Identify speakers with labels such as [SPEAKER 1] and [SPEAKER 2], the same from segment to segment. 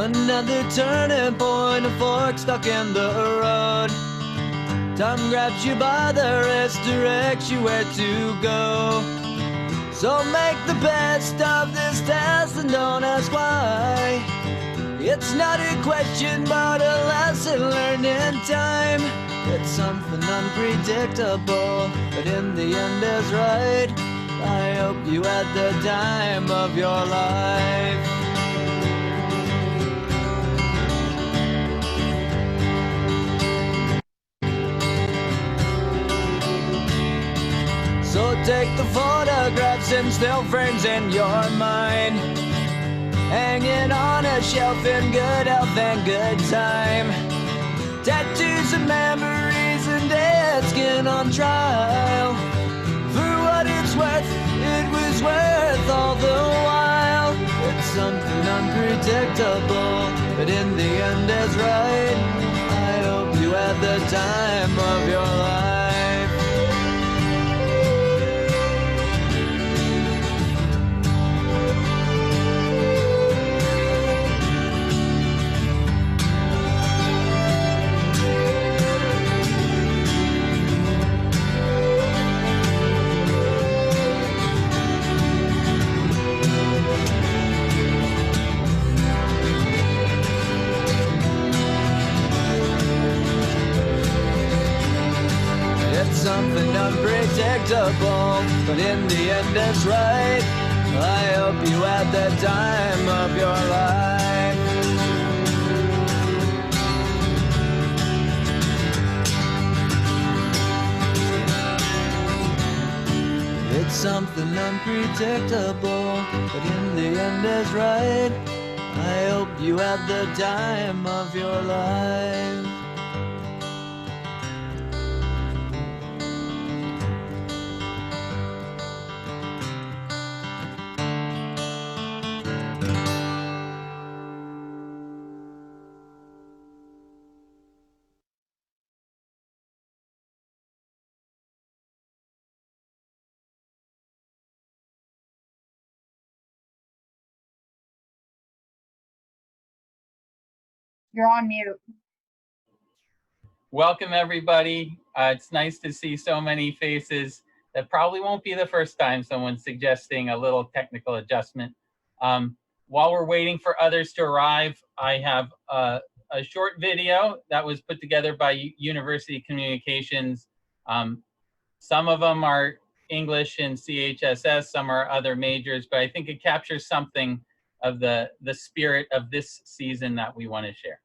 [SPEAKER 1] Another turning point, a fork stuck in the road. Time grabs you by the wrist, directs you where to go. So make the best of this test and don't ask why. It's not a question but a lesson learned in time. It's something unpredictable, but in the end is right. I hope you had the time of your life. So take the photographs and still frames in your mind, hanging on a shelf in good health and good time. Tattoos and memories and dead skin on trial. For what it's worth, it was worth all the while. It's something unpredictable, but in the end is right. I hope you had the time of your life. Something unpredictable, but in the end it's right. I hope you had the time of your life. It's something unpredictable, but in the end is right. I hope you had the time of your life.
[SPEAKER 2] You're on mute.
[SPEAKER 3] Welcome, everybody. It's nice to see so many faces. That probably won't be the first time someone's suggesting a little technical adjustment. While we're waiting for others to arrive, I have a short video that was put together by University Communications. Some of them are English and CHSS, some are other majors, but I think it captures something of the spirit of this season that we want to share.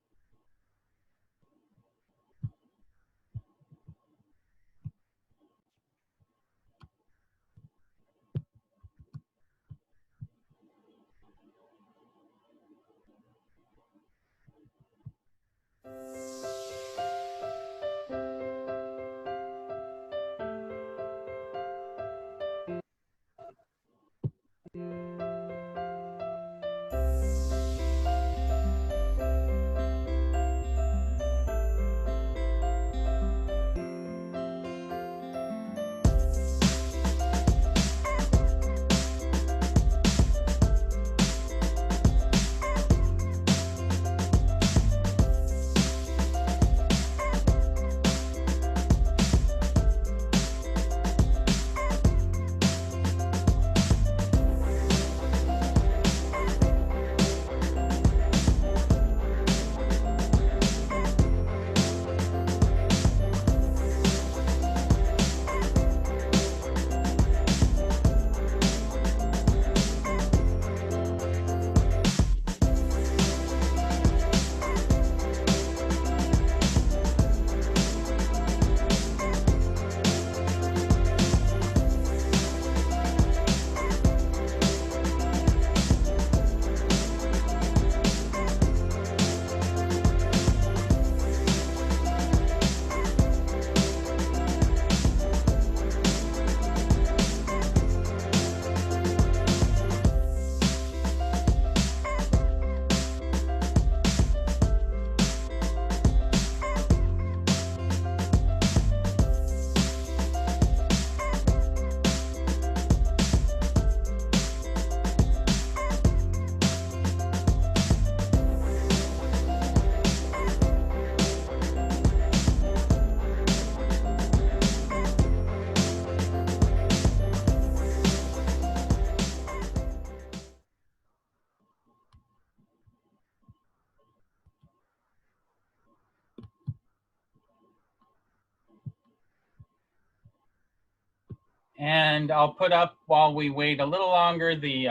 [SPEAKER 3] And I'll put up, while we wait a little longer, the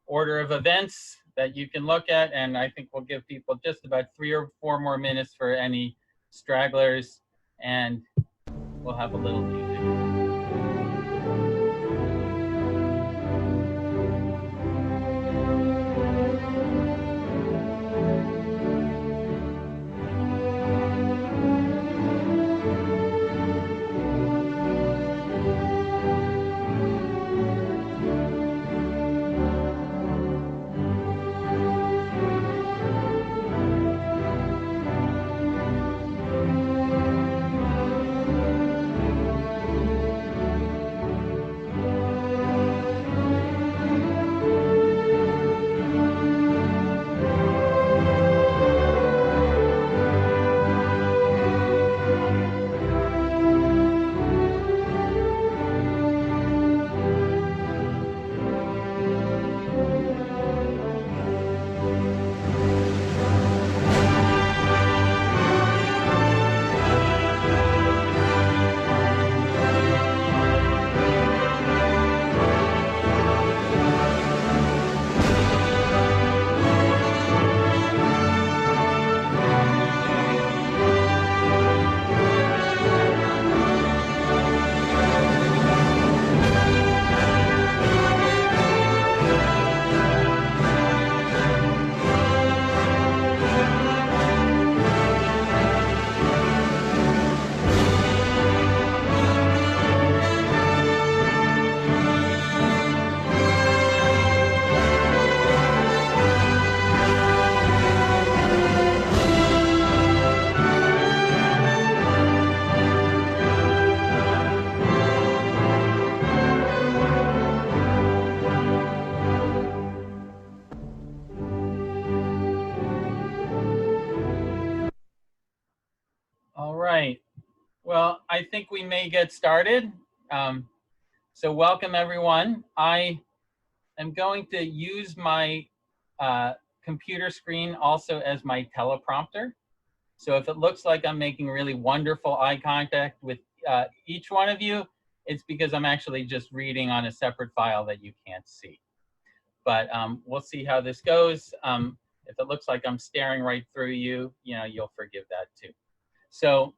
[SPEAKER 3] order of events that you can look at. And I think we'll give people just about 3 or 4 more minutes for any stragglers. And we'll have a little music. All right. Well, I think we may get started. So welcome, everyone. I am going to use my computer screen also as my teleprompter. So if it looks like I'm making really wonderful eye contact with each one of you, it's because I'm actually just reading on a separate file that you can't see. But we'll see how this goes. If it looks like I'm staring right through you, you'll forgive that too. So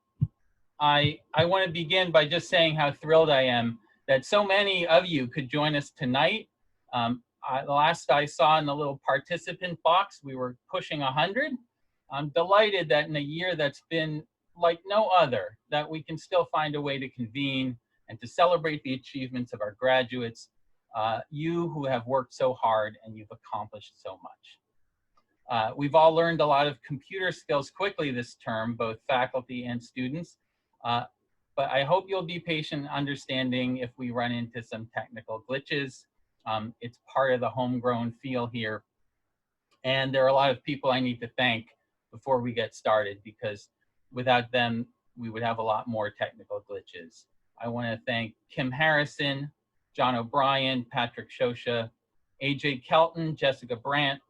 [SPEAKER 3] I want to begin by just saying how thrilled I am that so many of you could join us tonight. The last I saw in the little participant box, we were pushing 100. I'm delighted that in a year that's been like no other, that we can still find a way to convene and to celebrate the achievements of our graduates, you who have worked so hard and you've accomplished so much. We've all learned a lot of computer skills quickly this term, both faculty and students. But I hope you'll be patient and understanding if we run into some technical glitches. It's part of the homegrown feel here. And there are a lot of people I need to thank before we get started, because without them, we would have a lot more technical glitches. I want to thank Kim Harrison, John O'Brien, Patrick Shosha, AJ Kelton, Jessica Brandt,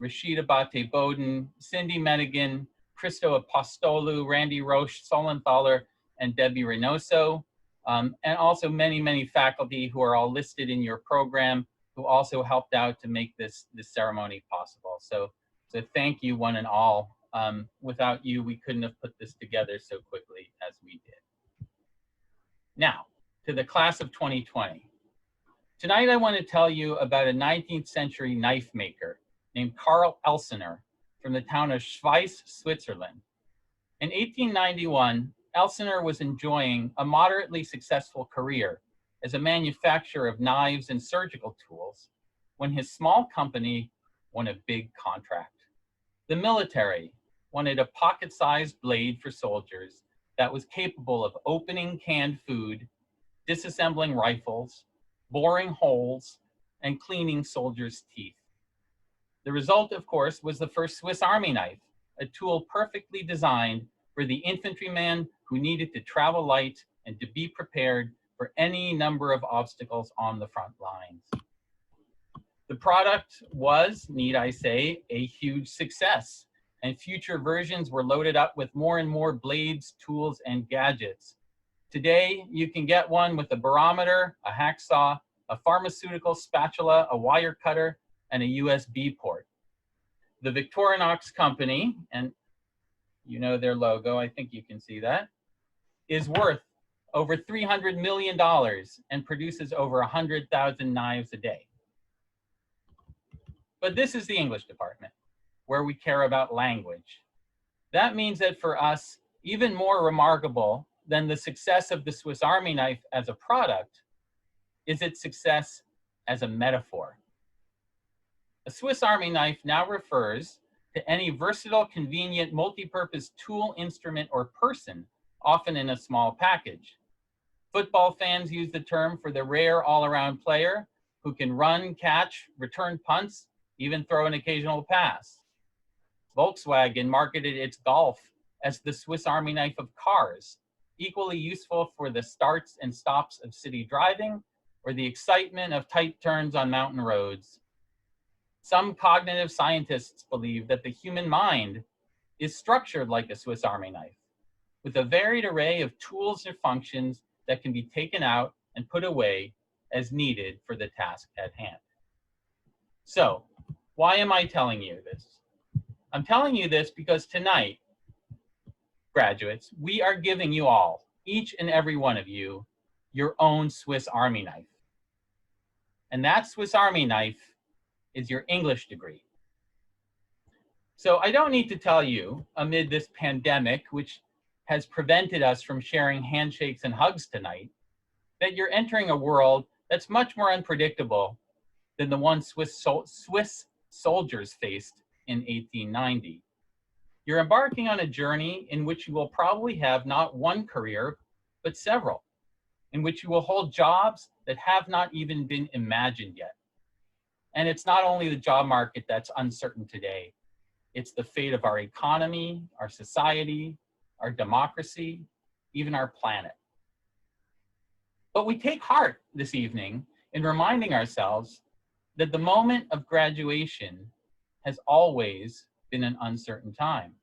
[SPEAKER 3] Rashida Bate Bowden, Cindy Medigan, Christo Apostolou, Randy Roche, Solenthaler, and Debbie Reynoso, and also many, many faculty who are all listed in your program who also helped out to make this ceremony possible. So thank you one and all. Without you, we couldn't have put this together so quickly as we did. Now, to the class of 2020. Tonight, I want to tell you about a 19th century knife maker named Karl Elsener from the town of Schweiz, Switzerland. In 1891, Elsener was enjoying a moderately successful career as a manufacturer of knives and surgical tools when his small company won a big contract. The military wanted a pocket-sized blade for soldiers that was capable of opening canned food, disassembling rifles, boring holes, and cleaning soldiers' teeth. The result, of course, was the first Swiss Army knife, a tool perfectly designed for the infantryman who needed to travel light and to be prepared for any number of obstacles on the front lines. The product was, need I say, a huge success, and future versions were loaded up with more and more blades, tools, and gadgets. Today, you can get one with a barometer, a hacksaw, a pharmaceutical spatula, a wire cutter, and a USB port. The Victorinox company, and you know their logo, I think you can see that, is worth over $300 million and produces over 100,000 knives a day. But this is the English department, where we care about language. That means that for us, even more remarkable than the success of the Swiss Army knife as a product is its success as a metaphor. A Swiss Army knife now refers to any versatile, convenient, multi-purpose tool, instrument, or person, often in a small package. Football fans use the term for the rare all-around player who can run, catch, return punts, even throw an occasional pass. Volkswagen marketed its Golf as the Swiss Army knife of cars, equally useful for the starts and stops of city driving or the excitement of tight turns on mountain roads. Some cognitive scientists believe that the human mind is structured like a Swiss Army knife, with a varied array of tools and functions that can be taken out and put away as needed for the task at hand. So, why am I telling you this? I'm telling you this because tonight, graduates, we are giving you all, each and every one of you, your own Swiss Army knife. And that Swiss Army knife is your English degree. So I don't need to tell you, amid this pandemic, which has prevented us from sharing handshakes and hugs tonight, that you're entering a world that's much more unpredictable than the one Swiss soldiers faced in 1890. You're embarking on a journey in which you will probably have not one career, but several, in which you will hold jobs that have not even been imagined yet. And it's not only the job market that's uncertain today, it's the fate of our economy, our society, our democracy, even our planet. But we take heart this evening in reminding ourselves that the moment of graduation has always been an uncertain time.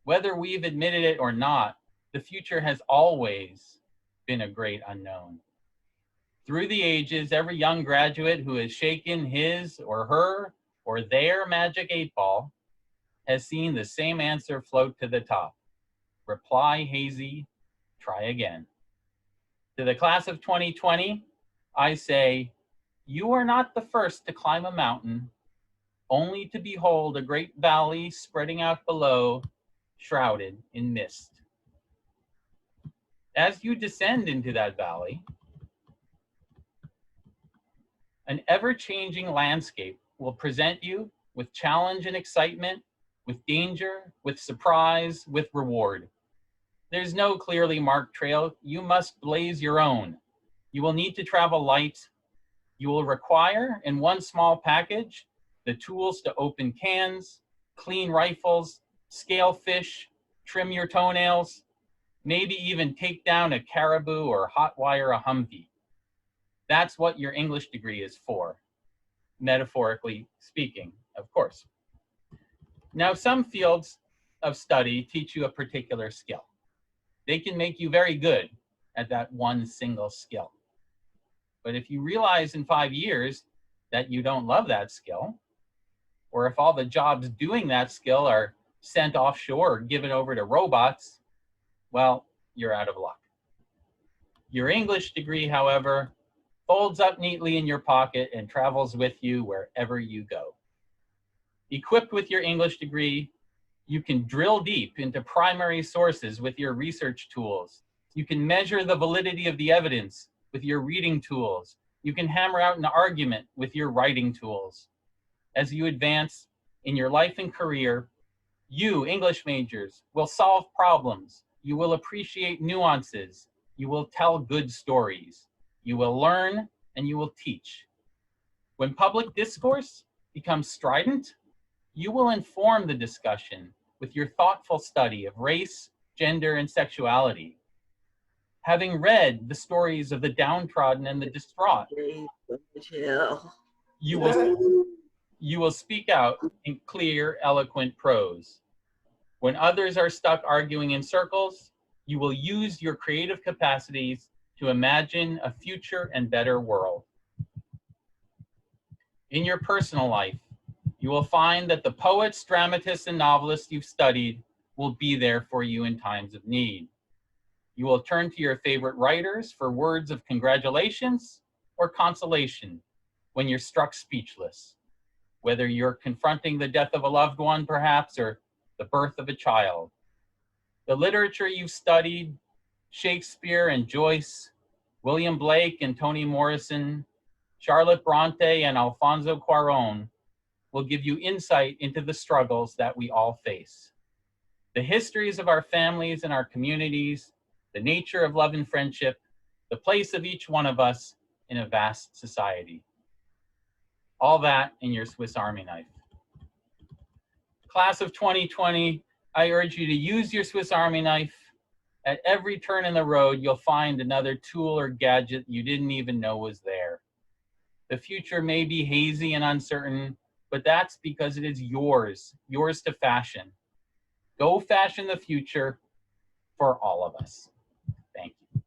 [SPEAKER 3] Whether we've admitted it or not, the future has always been a great unknown. Through the ages, every young graduate who has shaken his or her or their magic 8-ball has seen the same answer float to the top. Reply hazy, try again. To the class of 2020, I say, you are not the first to climb a mountain, only to behold a great valley spreading out below, shrouded in mist. As you descend into that valley, an ever-changing landscape will present you with challenge and excitement, with danger, with surprise, with reward. There's no clearly marked trail. You must blaze your own. You will need to travel light. You will require, in one small package, the tools to open cans, clean rifles, scale fish, trim your toenails, maybe even take down a caribou or hotwire a Humvee. That's what your English degree is for, metaphorically speaking, of course. Now, some fields of study teach you a particular skill. They can make you very good at that one single skill. But if you realize in 5 years that you don't love that skill, or if all the jobs doing that skill are sent offshore or given over to robots, well, you're out of luck. Your English degree, however, folds up neatly in your pocket and travels with you wherever you go. Equipped with your English degree, you can drill deep into primary sources with your research tools. You can measure the validity of the evidence with your reading tools. You can hammer out an argument with your writing tools. As you advance in your life and career, you, English majors, will solve problems. You will appreciate nuances. You will tell good stories. You will learn and you will teach. When public discourse becomes strident, you will inform the discussion with your thoughtful study of race, gender, and sexuality. Having read the stories of the downtrodden and the distraught, you will speak out in clear, eloquent prose. When others are stuck arguing in circles, You will use your creative capacities to imagine a future and better world. In your personal life, you will find that the poets, dramatists, and novelists you've studied will be there for you in times of need. You will turn to your favorite writers for words of congratulations or consolation when you're struck speechless, whether you're confronting the death of a loved one, perhaps, or the birth of a child. The literature you've studied, Shakespeare and Joyce, William Blake and Toni Morrison, Charlotte Bronte and Alfonso Cuarón, will give you insight into the struggles that we all face. The histories of our families and our communities, the nature of love and friendship, the place of each one of us in a vast society. All that in your Swiss Army knife. Class of 2020, I urge you to use your Swiss Army knife. At every turn in the road, you'll find another tool or gadget you didn't even know was there. The future may be hazy and uncertain, but that's because it is yours to fashion. Go fashion the future for all of us. Thank you.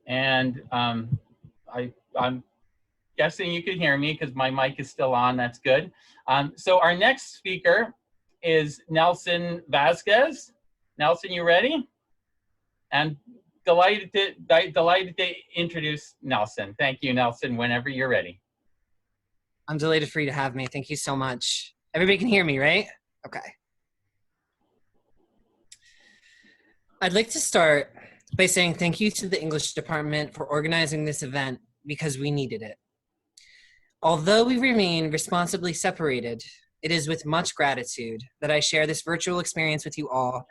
[SPEAKER 3] And I'm guessing you can hear me because my mic is still on. That's good. So our next speaker is Nelson Vazquez. Nelson, you ready? And delighted to introduce Nelson. Thank you, Nelson, whenever you're ready.
[SPEAKER 2] I'm delighted for you to have me. Thank you so much. Everybody can hear me, right? Okay. I'd like to start by saying thank you to the English department for organizing this event because we needed it. Although we remain responsibly separated, it is with much gratitude that I share this virtual experience with you all.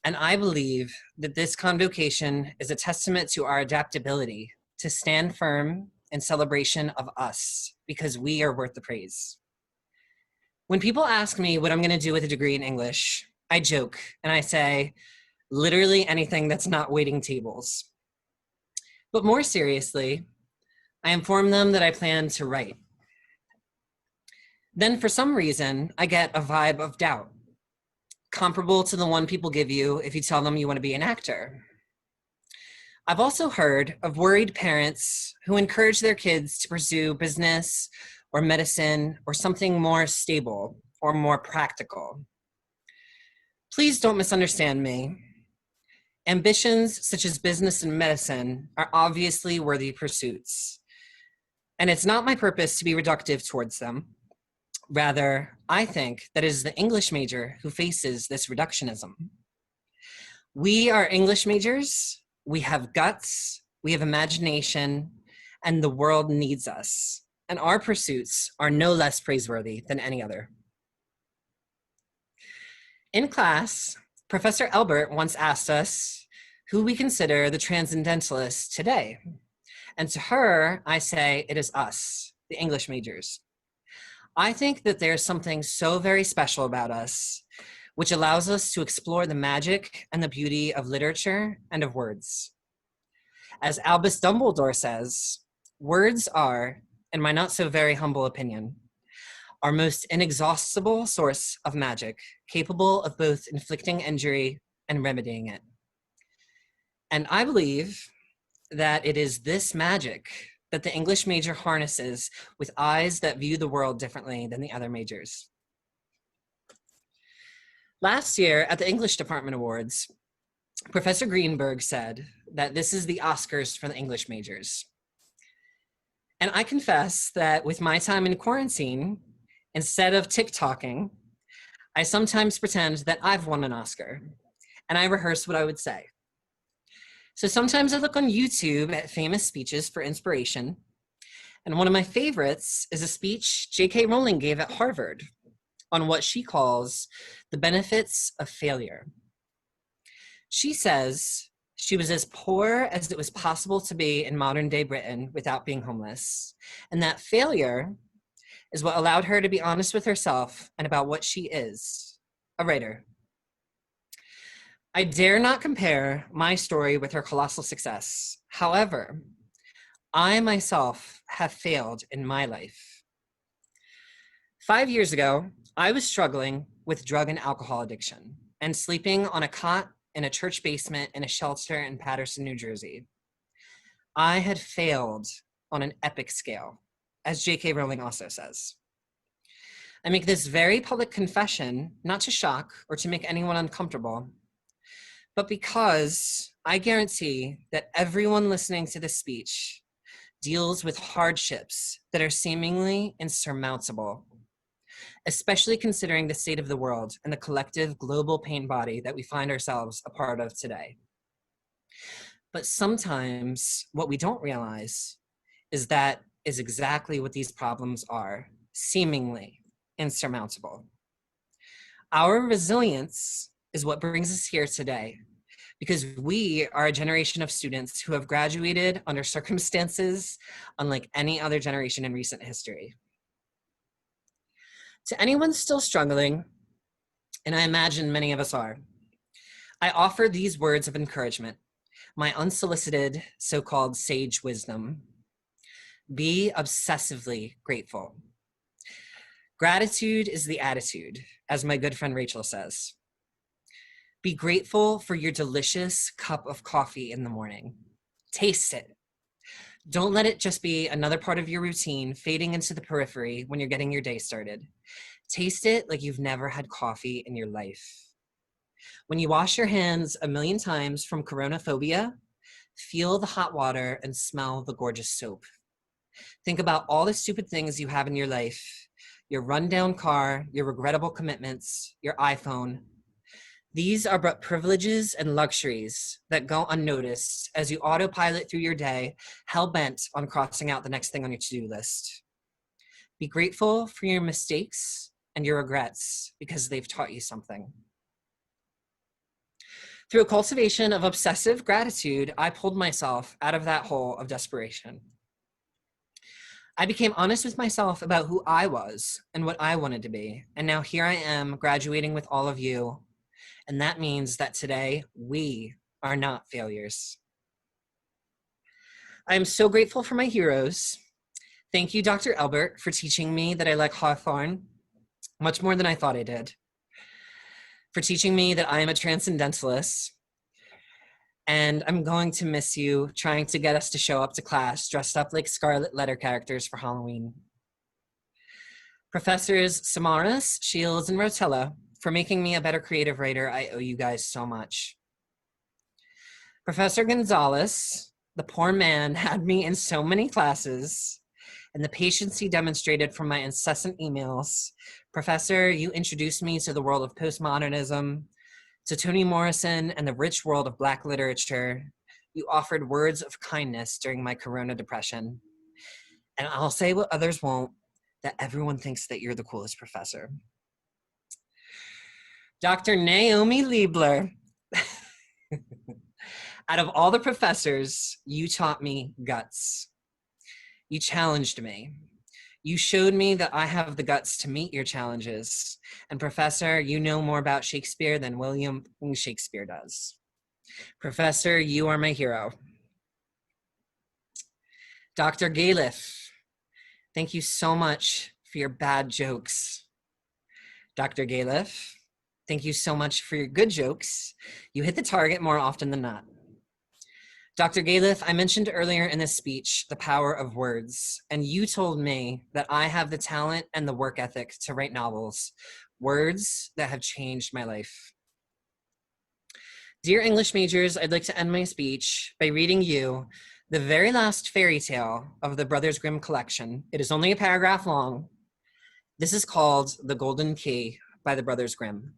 [SPEAKER 2] And I believe that this convocation is a testament to our adaptability to stand firm in celebration of us because we are worth the praise. When people ask me what I'm going to do with a degree in English, I joke and I say, literally anything that's not waiting tables. But more seriously, I inform them that I plan to write. Then for some reason, I get a vibe of doubt, comparable to the one people give you if you tell them you want to be an actor. I've also heard of worried parents who encourage their kids to pursue business or medicine or something more stable or more practical. Please don't misunderstand me. Ambitions such as business and medicine are obviously worthy pursuits, and it's not my purpose to be reductive towards them. Rather, I think that it is the English major who faces this reductionism. We are English majors, we have guts, we have imagination, and the world needs us, and our pursuits are no less praiseworthy than any other. In class, Professor Elbert once asked us who we consider the transcendentalists today. And to her, I say it is us, the English majors. I think that there's something so very special about us, which allows us to explore the magic and the beauty of literature and of words. As Albus Dumbledore says, words are, in my not so very humble opinion, our most inexhaustible source of magic, capable of both inflicting injury and remedying it. And I believe that it is this magic that the English major harnesses with eyes that view the world differently than the other majors. Last year at the English Department Awards, Professor Greenberg said that this is the Oscars for the English majors. And I confess that with my time in quarantine, instead of TikToking, I sometimes pretend that I've won an Oscar, and I rehearse what I would say. So sometimes I look on YouTube at famous speeches for inspiration, and one of my favorites is a speech J.K. Rowling gave at Harvard on what she calls the benefits of failure. She says she was as poor as it was possible to be in modern-day Britain without being homeless, and that failure is what allowed her to be honest with herself and about what she is, a writer. I dare not compare my story with her colossal success. However, I myself have failed in my life. 5 years ago, I was struggling with drug and alcohol addiction and sleeping on a cot in a church basement in a shelter in Paterson, New Jersey. I had failed on an epic scale, as J.K. Rowling also says. I make this very public confession, not to shock or to make anyone uncomfortable, but because I guarantee that everyone listening to this speech deals with hardships that are seemingly insurmountable, especially considering the state of the world and the collective global pain body that we find ourselves a part of today. But sometimes what we don't realize is that is exactly what these problems are, seemingly insurmountable. Our resilience is what brings us here today, because we are a generation of students who have graduated under circumstances unlike any other generation in recent history. To anyone still struggling, and I imagine many of us are, I offer these words of encouragement, my unsolicited so-called sage wisdom. Be obsessively grateful. Gratitude is the attitude, as my good friend Rachel says. Be grateful for your delicious cup of coffee in the morning. Taste it. Don't let it just be another part of your routine fading into the periphery when you're getting your day started. Taste it like you've never had coffee in your life. When you wash your hands a million times from coronaphobia, feel the hot water and smell the gorgeous soap. Think about all the stupid things you have in your life, your rundown car, your regrettable commitments, your iPhone. These are but privileges and luxuries that go unnoticed as you autopilot through your day, hell-bent on crossing out the next thing on your to-do list. Be grateful for your mistakes and your regrets because they've taught you something. Through a cultivation of obsessive gratitude, I pulled myself out of that hole of desperation. I became honest with myself about who I was and what I wanted to be. And now here I am graduating with all of you. And that means that today we are not failures. I am so grateful for my heroes. Thank you, Dr. Elbert, for teaching me that I like Hawthorne much more than I thought I did. For teaching me that I am a transcendentalist. And I'm going to miss you trying to get us to show up to class dressed up like Scarlet Letter characters for Halloween. Professors Samaras, Shields, and Rotella, for making me a better creative writer, I owe you guys so much. Professor Gonzalez, the poor man, had me in so many classes, and the patience he demonstrated from my incessant emails. Professor, you introduced me to the world of postmodernism, to Toni Morrison and the rich world of Black literature. You offered words of kindness during my Corona depression. And I'll say what others won't, that everyone thinks that you're the coolest professor. Dr. Naomi Liebler, out of all the professors, you taught me guts. You challenged me. You showed me that I have the guts to meet your challenges. And Professor, you know more about Shakespeare than William Shakespeare does. Professor, you are my hero. Dr. Galef, thank you so much for your bad jokes. Dr. Galef, thank you so much for your good jokes. You hit the target more often than not. Dr. Galef, I mentioned earlier in this speech the power of words, and you told me that I have the talent and the work ethic to write novels, words that have changed my life. Dear English majors, I'd like to end my speech by reading you the very last fairy tale of the Brothers Grimm collection. It is only a paragraph long. This is called The Golden Key by the Brothers Grimm.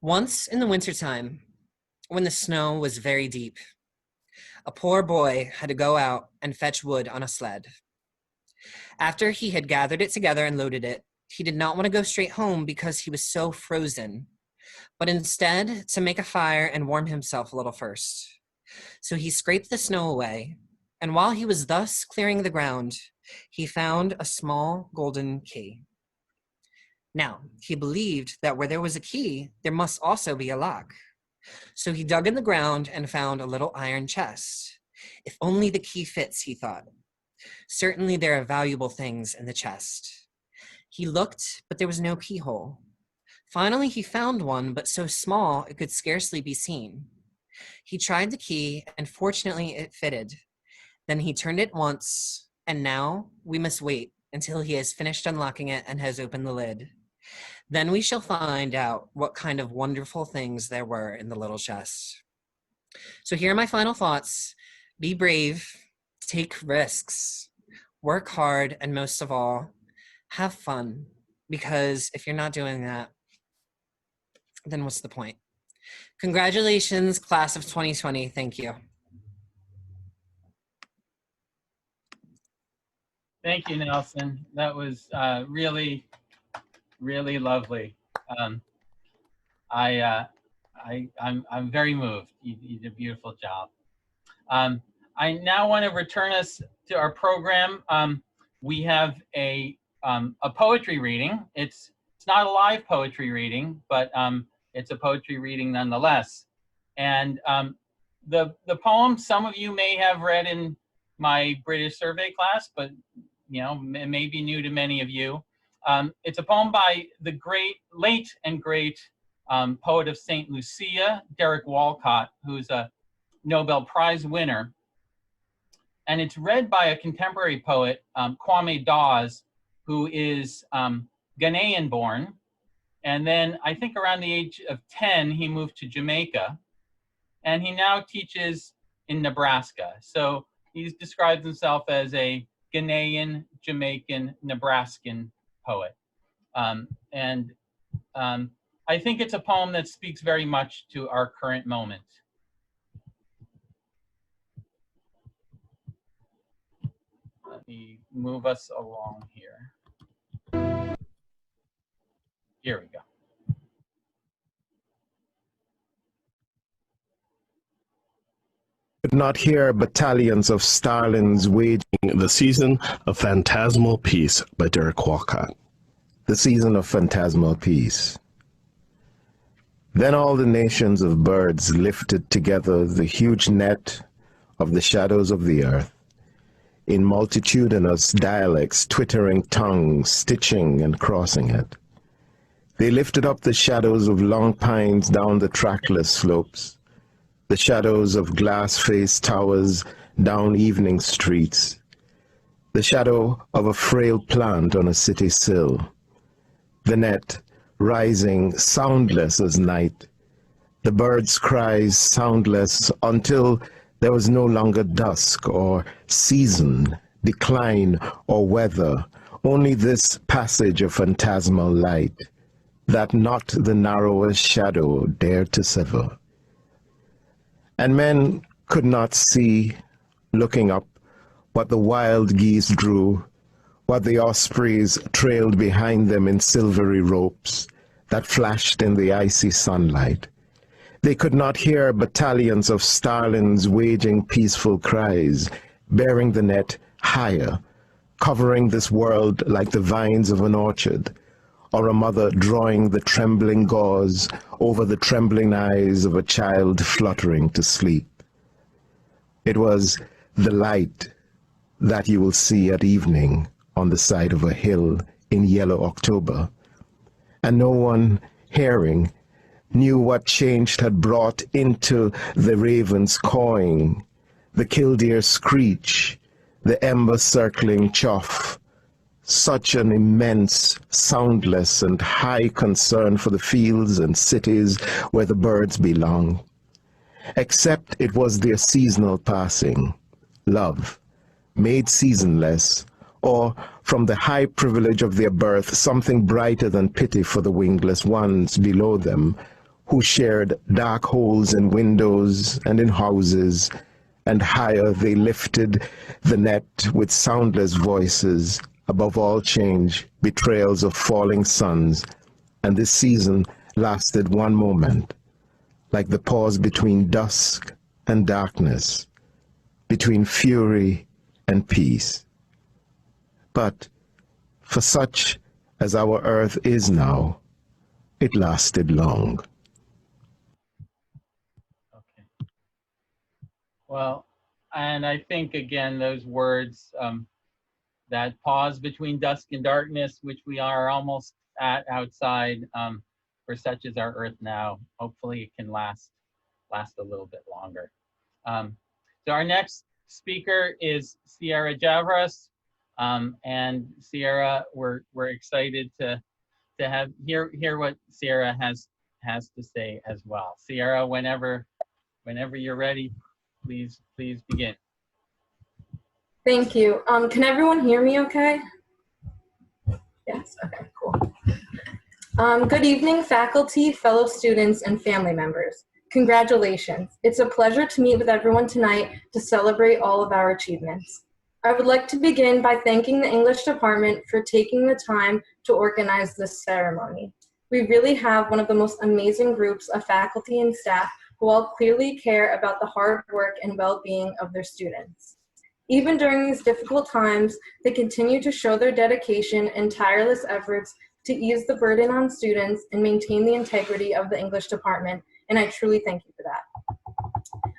[SPEAKER 2] Once in the wintertime, when the snow was very deep, a poor boy had to go out and fetch wood on a sled. After he had gathered it together and loaded it, he did not want to go straight home because he was so frozen, but instead to make a fire and warm himself a little first. So he scraped the snow away, and while he was thus clearing the ground, he found a small golden key. Now, he believed that where there was a key, there must also be a lock. So he dug in the ground and found a little iron chest. If only the key fits, he thought. Certainly there are valuable things in the chest. He looked, but there was no keyhole. Finally, he found one, but so small it could scarcely be seen. He tried the key, and fortunately it fitted. Then he turned it once, and now we must wait until he has finished unlocking it and has opened the lid. Then we shall find out what kind of wonderful things there were in the little chest. So here are my final thoughts. Be brave, take risks, work hard, and most of all, have fun. Because if you're not doing that, then what's the point? Congratulations, class of 2020. Thank you.
[SPEAKER 3] Thank you, Nelson. That was really, really lovely. I'm very moved. You did a beautiful job. I now want to return us to our program. We have a poetry reading. It's not a live poetry reading, but it's a poetry reading nonetheless. And the poem some of you may have read in my British survey class, but it may be new to many of you. It's a poem by the late and great poet of St. Lucia, Derek Walcott, who's a Nobel Prize winner. And it's read by a contemporary poet, Kwame Dawes, who is Ghanaian born. And then I think around the age of 10, he moved to Jamaica. And he now teaches in Nebraska. So he describes himself as a Ghanaian, Jamaican, Nebraskan poet. I think it's a poem that speaks very much to our current moment. Let me move us along here. Here we go.
[SPEAKER 4] Could not hear battalions of starlings waging.
[SPEAKER 5] The Season of Phantasmal Peace by Derek Walcott.
[SPEAKER 4] The season of phantasmal peace. Then all the nations of birds lifted together the huge net of the shadows of the earth, in multitudinous dialects, twittering tongues, stitching and crossing it. They lifted up the shadows of long pines down the trackless slopes, the shadows of glass-faced towers down evening streets, the shadow of a frail plant on a city sill, the net rising soundless as night, the birds' cries soundless until there was no longer dusk or season, decline or weather, only this passage of phantasmal light that not the narrowest shadow dared to sever. And men could not see, looking up, what the wild geese drew, what the ospreys trailed behind them in silvery ropes that flashed in the icy sunlight. They could not hear battalions of starlings waging peaceful cries, bearing the net higher, covering this world like the vines of an orchard, or a mother drawing the trembling gauze over the trembling eyes of a child fluttering to sleep. It was the light that you will see at evening on the side of a hill in yellow October, and no one hearing knew what change had brought into the raven's cawing, the killdeer's screech, the ember-circling chough, such an immense, soundless, and high concern for the fields and cities where the birds belong. Except it was their seasonal passing, love, made seasonless, or from the high privilege of their birth, something brighter than pity for the wingless ones below them, who shared dark holes in windows and in houses, and higher they lifted the net with soundless voices, above all change, betrayals of falling suns, and this season lasted one moment, like the pause between dusk and darkness, between fury and peace. But for such as our earth is now, it lasted long.
[SPEAKER 3] Okay. Well, and I think, again, those words that pause between dusk and darkness, which we are almost at outside, for such as our earth now. Hopefully it can last a little bit longer. So our next speaker is Sierra Javras. And Sierra, we're excited to hear what Sierra has to say as well. Sierra, whenever you're ready, please begin.
[SPEAKER 6] Thank you. Can everyone hear me okay? Yes, okay, cool. Good evening, faculty, fellow students, and family members. Congratulations. It's a pleasure to meet with everyone tonight to celebrate all of our achievements. I would like to begin by thanking the English department for taking the time to organize this ceremony. We really have one of the most amazing groups of faculty and staff who all clearly care about the hard work and well-being of their students. Even during these difficult times, they continue to show their dedication and tireless efforts to ease the burden on students and maintain the integrity of the English department, and I truly thank you for that.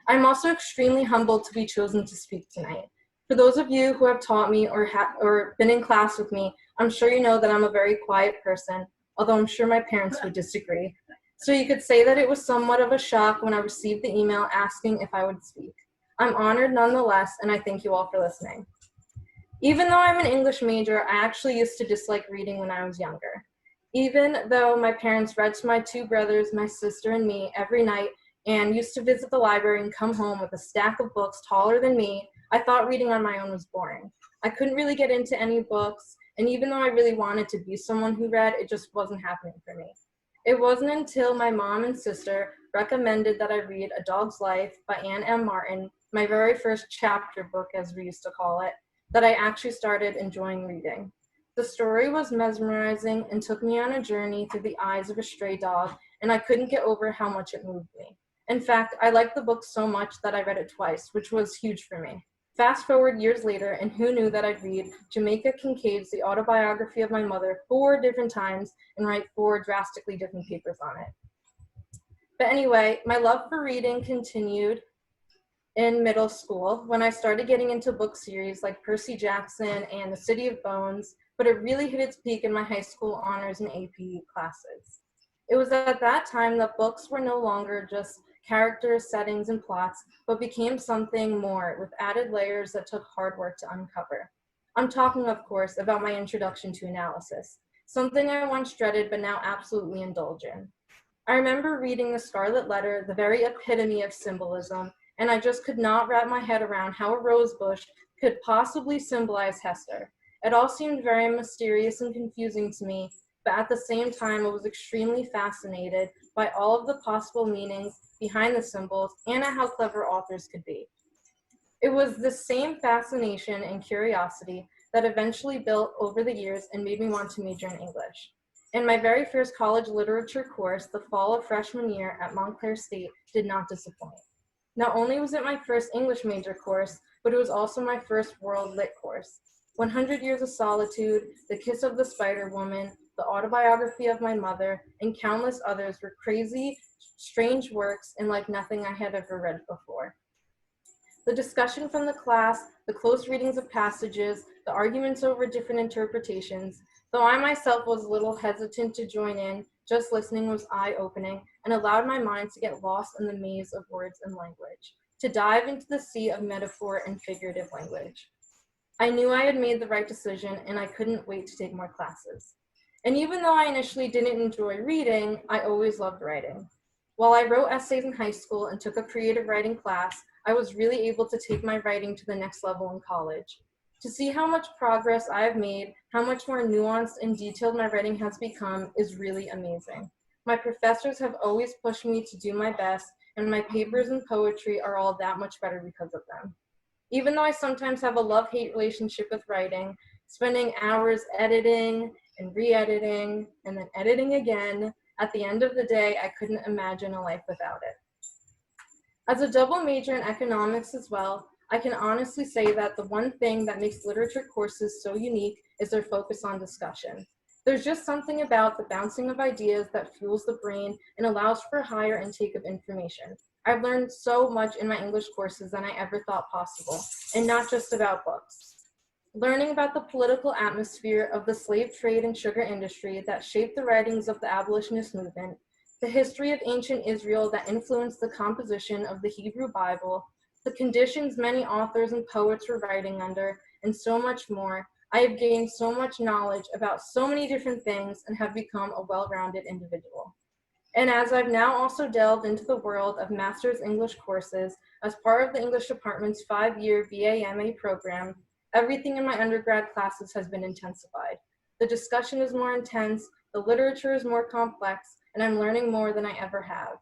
[SPEAKER 6] I'm also extremely humbled to be chosen to speak tonight. For those of you who have taught me or been in class with me, I'm sure you know that I'm a very quiet person, although I'm sure my parents would disagree. So you could say that it was somewhat of a shock when I received the email asking if I would speak. I'm honored nonetheless, and I thank you all for listening. Even though I'm an English major, I actually used to dislike reading when I was younger. Even though my parents read to my two brothers, my sister, and me every night, and used to visit the library and come home with a stack of books taller than me, I thought reading on my own was boring. I couldn't really get into any books, and even though I really wanted to be someone who read, it just wasn't happening for me. It wasn't until my mom and sister recommended that I read A Dog's Life by Anne M. Martin, my very first chapter book, as we used to call it, that I actually started enjoying reading. The story was mesmerizing and took me on a journey through the eyes of a stray dog, and I couldn't get over how much it moved me. In fact, I liked the book so much that I read it twice, which was huge for me. Fast forward years later, and who knew that I'd read Jamaica Kincaid's The Autobiography of My Mother 4 different times and write 4 drastically different papers on it. But anyway, my love for reading continued in middle school when I started getting into book series like Percy Jackson and The City of Bones, but it really hit its peak in my high school honors and AP classes. It was at that time that books were no longer just characters, settings, and plots, but became something more with added layers that took hard work to uncover. I'm talking, of course, about my introduction to analysis, something I once dreaded but now absolutely indulge in. I remember reading The Scarlet Letter, the very epitome of symbolism, and I just could not wrap my head around how a rose bush could possibly symbolize Hester. It all seemed very mysterious and confusing to me, but at the same time, I was extremely fascinated by all of the possible meanings behind the symbols and at how clever authors could be. It was the same fascination and curiosity that eventually built over the years and made me want to major in English. In my very first college literature course, the fall of freshman year at Montclair State did not disappoint. Not only was it my first English major course, but it was also my first world lit course. 100 Years of Solitude, The Kiss of the Spider Woman, The Autobiography of My Mother, and countless others were crazy, strange works and like nothing I had ever read before. The discussion from the class, the close readings of passages, the arguments over different interpretations, though I myself was a little hesitant to join in, just listening was eye-opening and allowed my mind to get lost in the maze of words and language, to dive into the sea of metaphor and figurative language. I knew I had made the right decision and I couldn't wait to take more classes. And even though I initially didn't enjoy reading, I always loved writing. While I wrote essays in high school and took a creative writing class, I was really able to take my writing to the next level in college. To see how much progress I have made, how much more nuanced and detailed my writing has become is really amazing. My professors have always pushed me to do my best, and my papers and poetry are all that much better because of them. Even though I sometimes have a love-hate relationship with writing, spending hours editing and re-editing and then editing again, at the end of the day, I couldn't imagine a life without it. As a double major in economics as well, I can honestly say that the one thing that makes literature courses so unique is their focus on discussion. There's just something about the bouncing of ideas that fuels the brain and allows for a higher intake of information. I've learned so much in my English courses than I ever thought possible, and not just about books. Learning about the political atmosphere of the slave trade and sugar industry that shaped the writings of the abolitionist movement, the history of ancient Israel that influenced the composition of the Hebrew Bible, the conditions many authors and poets were writing under, and so much more, I have gained so much knowledge about so many different things and have become a well-rounded individual. And as I've now also delved into the world of Master's English courses as part of the English department's 5-year BA/MA program, everything in my undergrad classes has been intensified. The discussion is more intense, the literature is more complex, and I'm learning more than I ever have.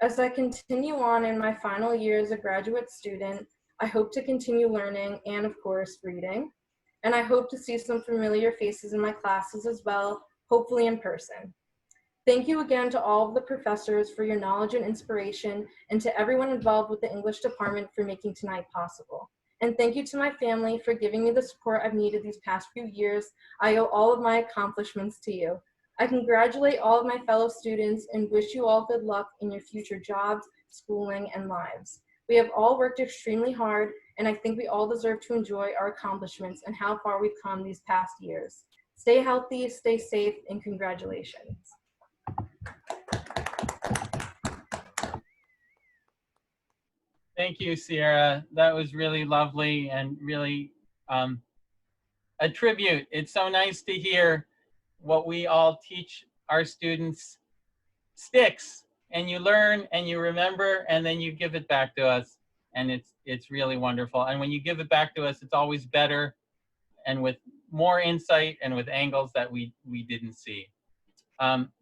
[SPEAKER 6] As I continue on in my final year as a graduate student, I hope to continue learning and, of course, reading. And I hope to see some familiar faces in my classes as well, hopefully in person. Thank you again to all of the professors for your knowledge and inspiration, and to everyone involved with the English department for making tonight possible. And thank you to my family for giving me the support I've needed these past few years. I owe all of my accomplishments to you. I congratulate all of my fellow students and wish you all good luck in your future jobs, schooling, and lives. We have all worked extremely hard, and I think we all deserve to enjoy our accomplishments and how far we've come these past years. Stay healthy, stay safe, and congratulations.
[SPEAKER 3] Thank you, Sierra. That was really lovely and really a tribute. It's so nice to hear what we all teach our students sticks, and you learn and you remember, and then you give it back to us, and it's really wonderful. And when you give it back to us, it's always better and with more insight and with angles that we didn't see.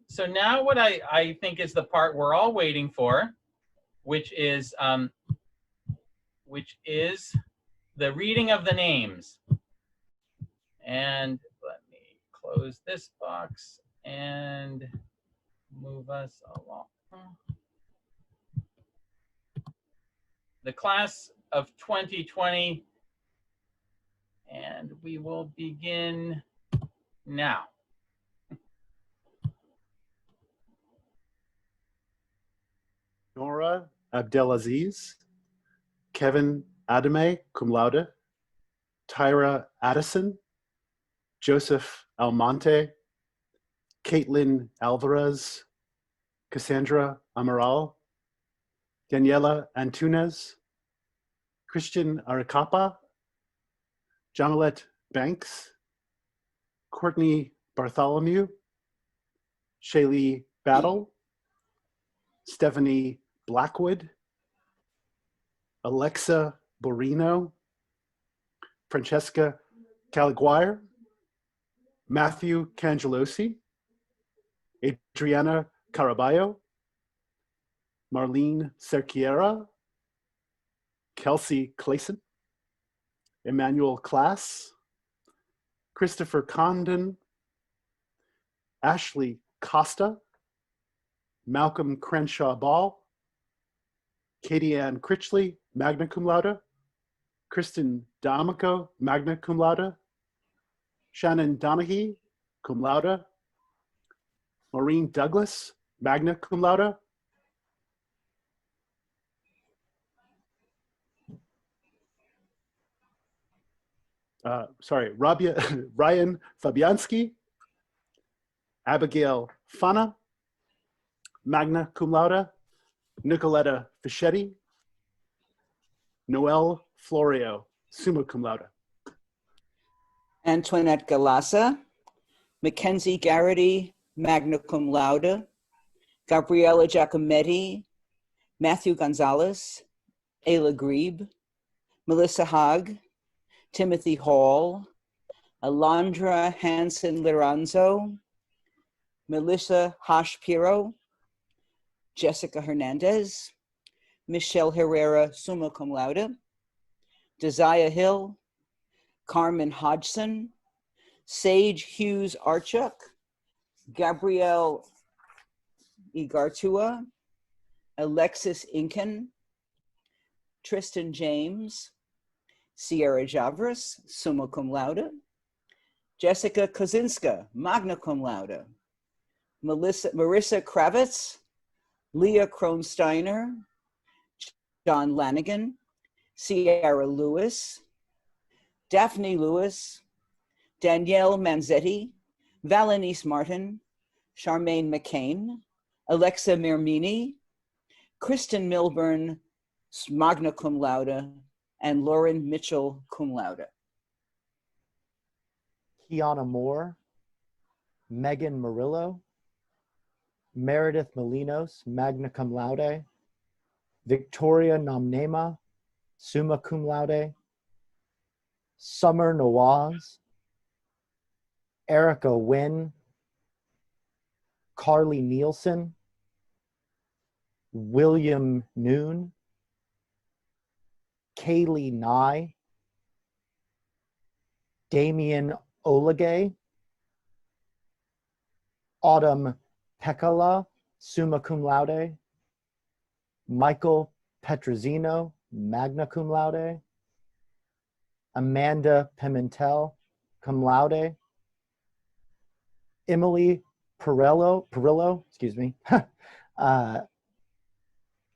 [SPEAKER 3] So now what I think is the part we're all waiting for, which is the reading of the names. And let me close this box and move us along. The class of 2020, and we will begin now.
[SPEAKER 7] Nora Abdelaziz, Kevin Adame, cum laude, Tyra Addison, Joseph Almonte, Caitlin Alvarez, Cassandra Amaral, Daniela Antunes, Christian Aracapa, Jamalet Banks, Courtney Bartholomew, Shaylee Battle, Stephanie Blackwood, Alexa Borino, Francesca Caliguire, Matthew Cangelosi, Adriana Caraballo, Marlene Cerquiera, Kelsey Clayson, Emmanuel Klass, Christopher Condon, Ashley Costa, Malcolm Crenshaw Ball, Katie Ann Critchley, magna cum laude, Kristen D'Amico, magna cum laude, Shannon Donahue, cum laude, Maureen Douglas, magna cum laude, Ryan Fabianski, Abigail Fana, magna cum laude, Nicoletta Fischetti, Noel Florio, summa cum laude.
[SPEAKER 8] Antoinette Galassa, Mackenzie Garrity, magna cum laude, Gabriella Giacometti, Matthew Gonzalez, Ayla Grebe, Melissa Haag, Timothy Hall, Alondra Hansen Liranzo, Melissa Hashpiro, Jessica Hernandez, Michelle Herrera, summa cum laude, Desire Hill, Carmen Hodgson, Sage Hughes Archuk, Gabrielle Igartua, Alexis Inken, Tristan James, Sierra Javras, summa cum laude, Jessica Kozinska, magna cum laude, Marissa Kravitz, Leah Kronsteiner, John Lanigan, Sierra Lewis, Daphne Lewis, Danielle Manzetti, Valenice Martin, Charmaine McCain, Alexa Mirmini, Kristen Milburn, magna cum laude, and Lauren Mitchell, cum laude.
[SPEAKER 9] Kiana Moore, Megan Murillo, Meredith Molinos, magna cum laude, Victoria Namnema, summa cum laude, Summer Nawaz, Erica Wynn, Carly Nielsen, William Noon, Kaylee Nye, Damian Olegay, Autumn Pekala, summa cum laude, Michael Petrozino, magna cum laude, Amanda Pimentel, cum laude, Emily Perillo, excuse me,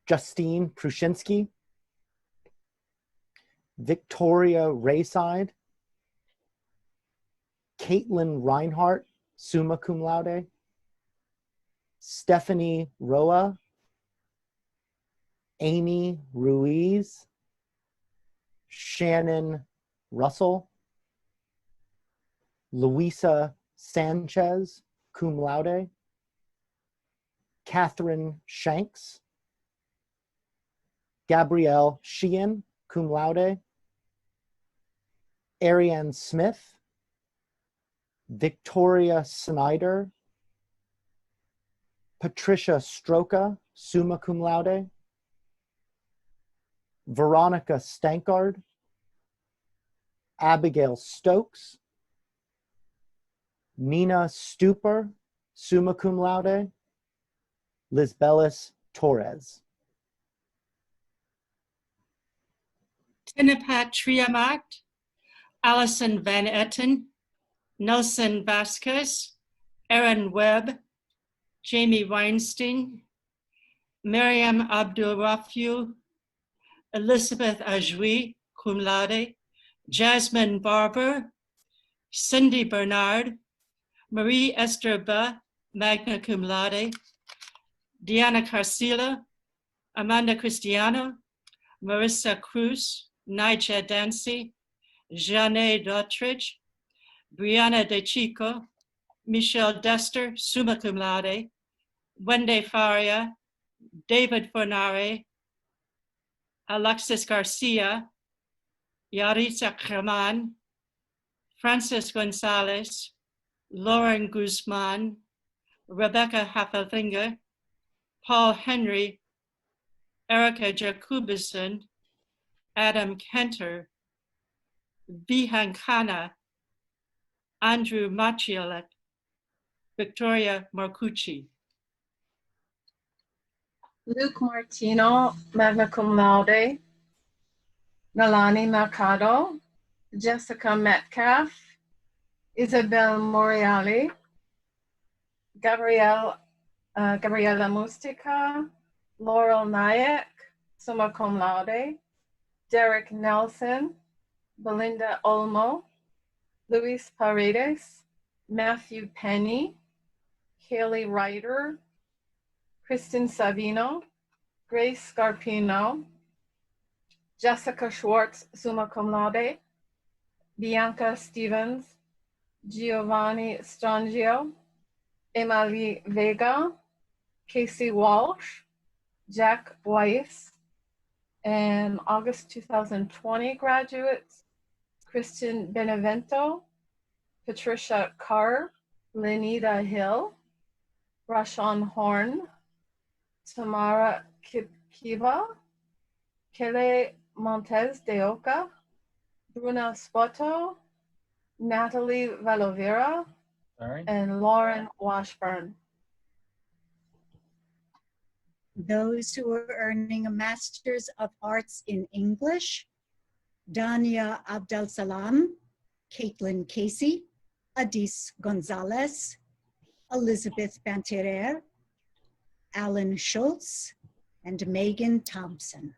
[SPEAKER 9] Justine Prushinsky, Victoria Rayside, Caitlin Reinhart, summa cum laude, Stephanie Roa, Amy Ruiz, Shannon Russell, Luisa Sanchez, cum laude, Catherine Shanks, Gabrielle Sheehan, cum laude, Ariane Smith, Victoria Snyder, Patricia Stroka, summa cum laude, Veronica Stankard, Abigail Stokes, Nina Stuper, summa cum laude, Lisbelis Torres.
[SPEAKER 10] Tinapat Triamat, Allison Van Etten, Nelson Vazquez, Aaron Webb, Jamie Weinstein, Miriam Abdul-Rafiu, Elizabeth Ajoui, cum laude, Jasmine Barber, Cindy Bernard, Marie Esther Ba, magna cum laude, Diana Carcila, Amanda Cristiano, Marissa Cruz, Nigel Dancy, Jeanne Daughtridge, Brianna De Chico, Michelle Dester, summa cum laude, Wende Faria, David Fornare, Alexis Garcia, Yaritza Kraman, Francis Gonzalez, Lauren Guzman, Rebecca Haffelfinger, Paul Henry, Erica Jacobison, Adam Kenter, Vihan Khanna, Andrew Machialet, Victoria Marcucci.
[SPEAKER 6] Luke Martino, magna cum laude, Nalani Mercado, Jessica Metcalf, Isabel Moriali, Gabriela Mustica, Laurel Nayak, summa cum laude, Derek Nelson, Belinda Olmo, Luis Paredes, Matthew Penny, Haley Ryder, Kristen Savino, Grace Scarpino, Jessica Schwartz, summa cum laude, Bianca Stevens, Giovanni Strangio, Emily Vega, Casey Walsh, Jack Weiss, and August 2020 graduates, Kristen Benevento, Patricia Carr, Lenita Hill, Rashawn Horn, Tamara Kiva, Kele Montez de Oca, Bruna Spoto, Natalie Valovera, and Lauren Washburn.
[SPEAKER 11] Those who are earning a Master's of Arts in English: Dania Abdel Salam, Caitlin Casey, Adis Gonzalez, Elizabeth Banterer, Alan Schultz, and Megan Thompson.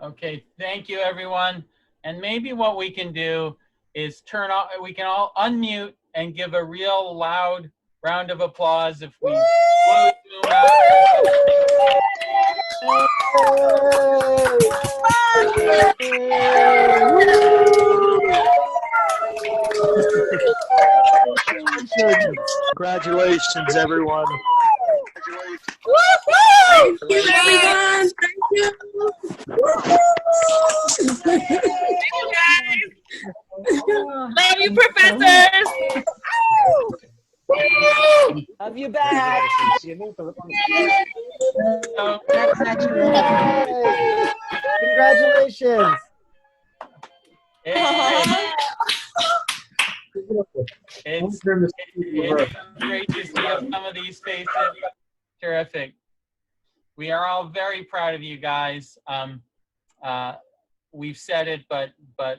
[SPEAKER 3] Okay, thank you everyone. And maybe what we can do is turn off, we can all unmute and give a real loud round of applause if we close Zoom out.
[SPEAKER 12] Congratulations, everyone.
[SPEAKER 13] Thank you, everyone. Thank you.
[SPEAKER 14] Love you, professors.
[SPEAKER 8] Love you back.
[SPEAKER 9] Congratulations.
[SPEAKER 3] It's great to see some of these faces. Terrific. We are all very proud of you guys. We've said it, but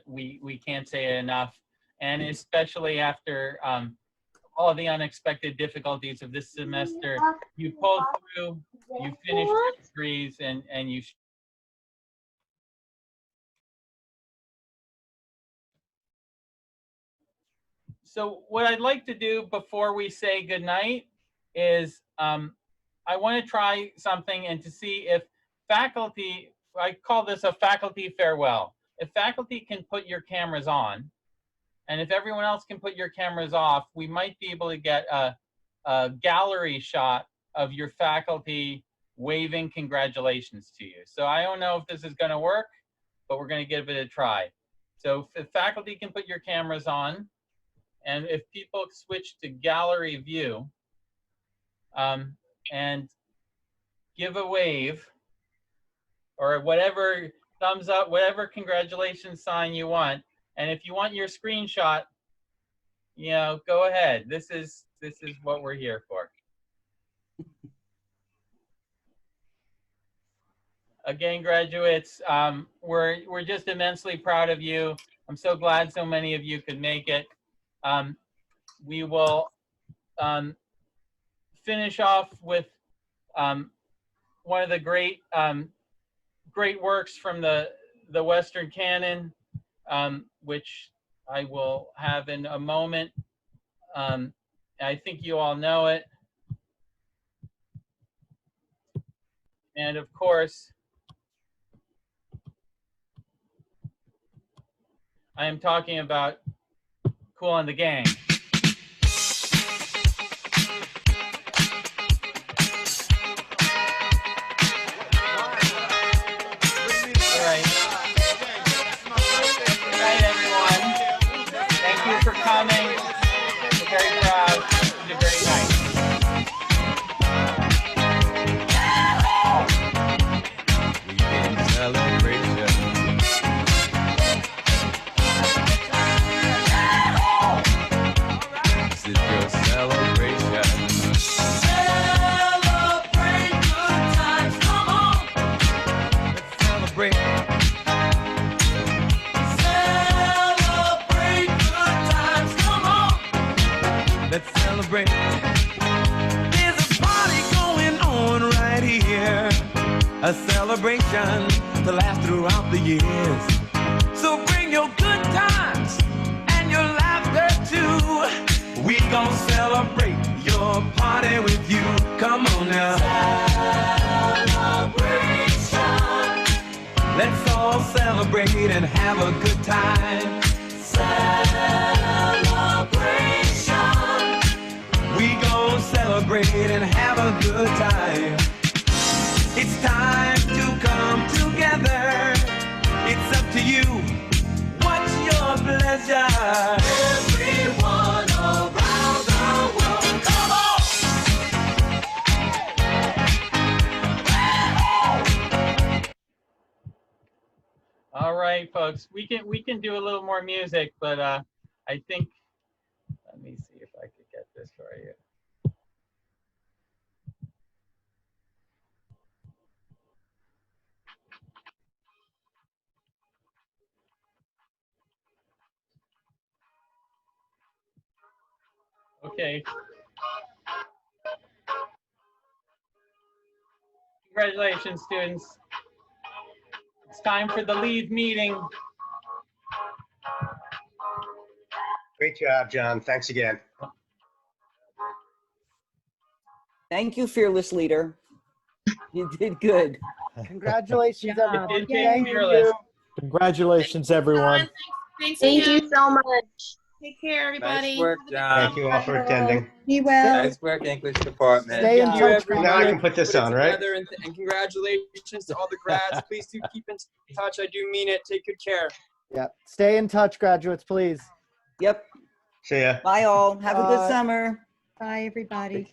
[SPEAKER 3] we can't say it enough. And especially after all the unexpected difficulties of this semester, you pulled through, you finished your degrees, and you. So what I'd like to do before we say goodnight is I want to try something and to see if faculty, I call this a faculty farewell. If faculty can put your cameras on, and if everyone else can put your cameras off, we might be able to get a gallery shot of your faculty waving congratulations to you. So I don't know if this is going to work, but we're going to give it a try. So if faculty can put your cameras on, and if people switch to gallery view and give a wave or whatever thumbs up, whatever congratulations sign you want. And if you want your screenshot, you know, go ahead. This is what we're here for. Again, graduates, we're just immensely proud of you. I'm so glad so many of you could make it. We will finish off with one of the great works from the Western canon, which I will have in a moment. I think you all know it. And of course, I am talking about Kool and the Gang. For coming. We're very proud. It's a great night.
[SPEAKER 1] Celebration. This is your celebration. Celebrate good times. Come on. Let's celebrate. Let's celebrate. There's a party going on right here. A celebration to last throughout the years. So bring your good times and your laughter too. We gon' celebrate your party with you. Come on now. Celebration. Let's all celebrate and have a good time. We gon' celebrate and have a good time. It's time to come together. It's up to you. What's your pleasure? Everyone around the world, come on!
[SPEAKER 3] All right, folks. We can do a little more music, but I think, let me see if I could get this for you. Okay. Congratulations, students. It's time for the leave meeting.
[SPEAKER 15] Great job, John. Thanks again.
[SPEAKER 8] Thank you, fearless leader. You did good.
[SPEAKER 9] Congratulations, everyone.
[SPEAKER 3] Yay.
[SPEAKER 9] Thank
[SPEAKER 3] Fearless.
[SPEAKER 9] you.
[SPEAKER 16] Congratulations, everyone.
[SPEAKER 14] Thanks
[SPEAKER 13] Thank
[SPEAKER 14] again.
[SPEAKER 13] you so much.
[SPEAKER 14] Take care, everybody.
[SPEAKER 17] Nice work, John.
[SPEAKER 15] Thank you all for attending.
[SPEAKER 11] Be well.
[SPEAKER 17] Nice work, English department.
[SPEAKER 9] Stay in
[SPEAKER 16] Thank
[SPEAKER 9] touch.
[SPEAKER 16] you,
[SPEAKER 15] Now I
[SPEAKER 16] everybody.
[SPEAKER 15] can put this
[SPEAKER 16] Put it
[SPEAKER 15] on, right?
[SPEAKER 16] together, and congratulations to all the grads. Please do keep in touch. I do mean it. Take good care.
[SPEAKER 9] Yeah. Stay in touch, graduates, please.
[SPEAKER 8] Yep.
[SPEAKER 15] See ya.
[SPEAKER 8] Bye all. Have a good
[SPEAKER 9] Bye.
[SPEAKER 8] summer.
[SPEAKER 11] Bye, everybody.